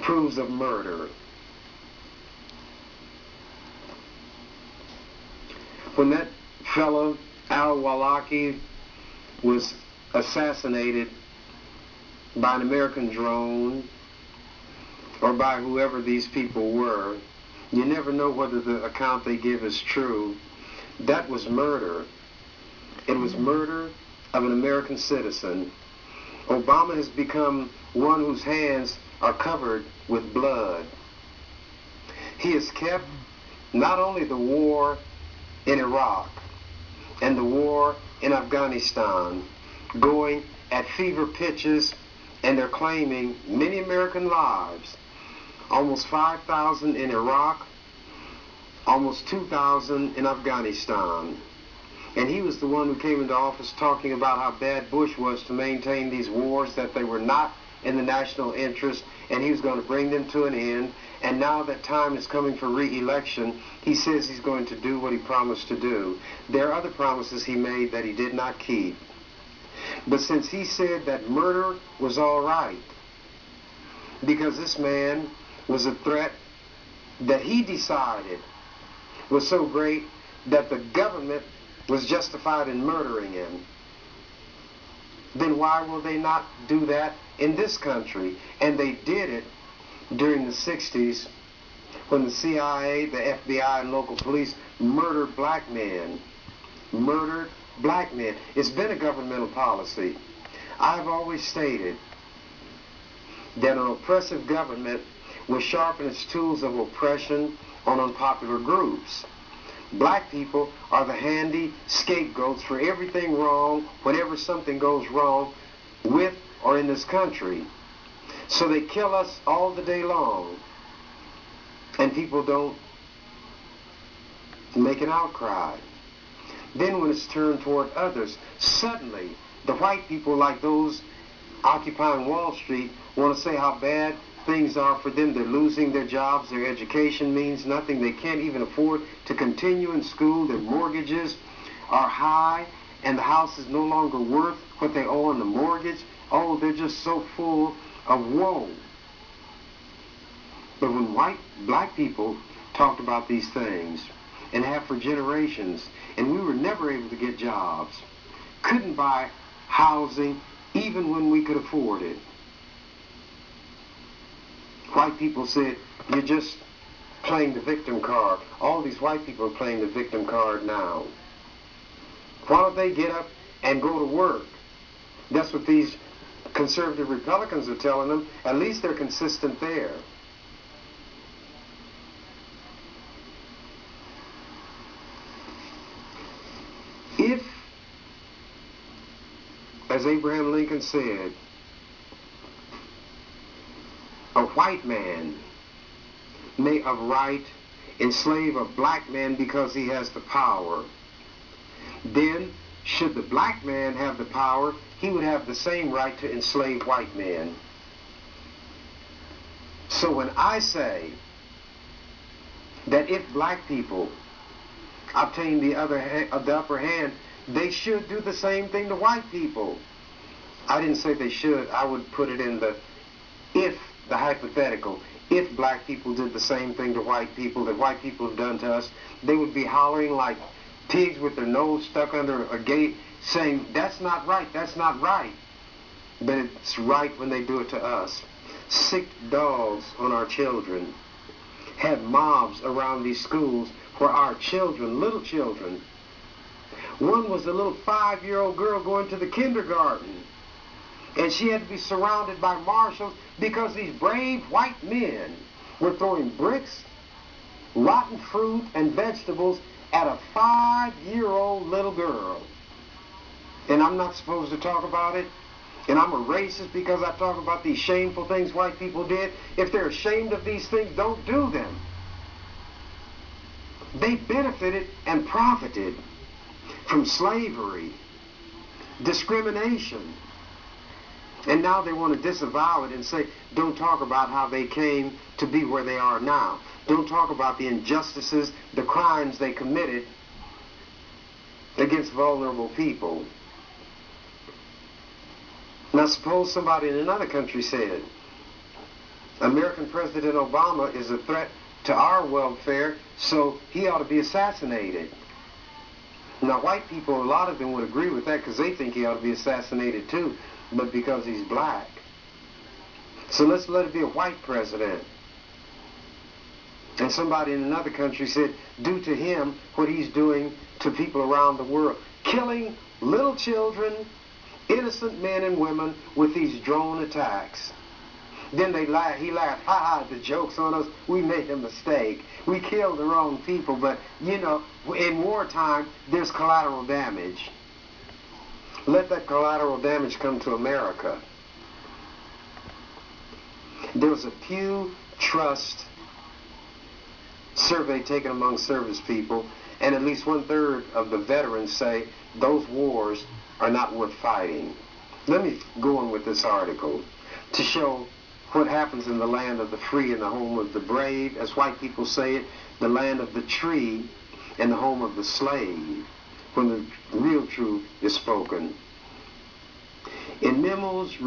approves of murder. When that fellow Alwaliki was assassinated by an American drone or by whoever these people were, you never know whether the account they give is true. That was murder. It was murder of an American citizen. Obama has become one whose hands are covered with blood. He has kept not only the war in Iraq and the war in Afghanistan going at fever pitches, and they're claiming many American lives. Almost 5,000 in Iraq, almost 2,000 in Afghanistan. And he was the one who came into office talking about how bad Bush was to maintain these wars, that they were not in the national interest, and he was going to bring them to an end. And now that time is coming for re-election, he says he's going to do what he promised to do. There are other promises he made that he did not keep. But since he said that murder was all right, because this man was a threat that he decided was so great that the government was justified in murdering him, then why will they not do that in this country? And they did it during the 60s when the CIA, the FBI, and local police murdered black men. Murdered black men. It's been a governmental policy. I've always stated that an oppressive government will sharpen its tools of oppression on unpopular groups. Black people are the handy scapegoats for everything wrong whenever something goes wrong with or in this country. So they kill us all the day long, and people don't make an outcry. Then when it's turned toward others, suddenly the white people, like those occupying Wall Street, want to say how bad things are for them. They're losing their jobs, their education means nothing, they can't even afford to continue in school, their mortgages are high, and the house is no longer worth what they owe on the mortgage. Oh, they're just so full of woe. But when black people talked about these things, and have for generations, and we were never able to get jobs, couldn't buy housing even when we could afford it. White people said, you're just playing the victim card. All these white people are playing the victim card now. Why don't they get up and go to work? That's what these conservative Republicans are telling them. At least they're consistent there. If, as Abraham Lincoln said, a white man may of right enslave a black man because he has the power, then should the black man have the power, he would have the same right to enslave white men. So when I say that if black people obtain the upper hand, they should do the same thing to white people. I didn't say they should. I would put it in the if, the hypothetical. If black people did the same thing to white people that white people have done to us, they would be hollering like pigs with their nose stuck under a gate saying, that's not right, that's not right. But it's right when they do it to us. Sick dogs on our children. Have mobs around these schools where our children, little children. One was a little 5-year-old girl going to the kindergarten, and she had to be surrounded by marshals because these brave white men were throwing bricks, rotten fruit, and vegetables at a 5-year-old little girl. And I'm not supposed to talk about it? And I'm a racist because I talk about these shameful things white people did? If they're ashamed of these things, don't do them. They benefited and profited from slavery, discrimination. And now they want to disavow it and say, don't talk about how they came to be where they are now. Don't talk about the injustices, the crimes they committed against vulnerable people. Now suppose somebody in another country said, American President Obama is a threat to our welfare, so he ought to be assassinated. Now, white people, a lot of them would agree with that because they think he ought to be assassinated too, but because he's black. So let's let it be a white president. And somebody in another country said, do to him what he's doing to people around the world. Killing little children, innocent men and women with these drone attacks. Then he laughed, ha ha, the joke's on us, we made a mistake. We killed the wrong people, but you know, in wartime, there's collateral damage. Let that collateral damage come to America. There was a Pew Trust survey taken among service people, and at least 1/3 of the veterans say those wars are not worth fighting. Let me go on with this article to show what happens in the land of the free and the home of the brave, as white people say it, the land of the tree and the home of the slave, when the real truth is spoken. In memos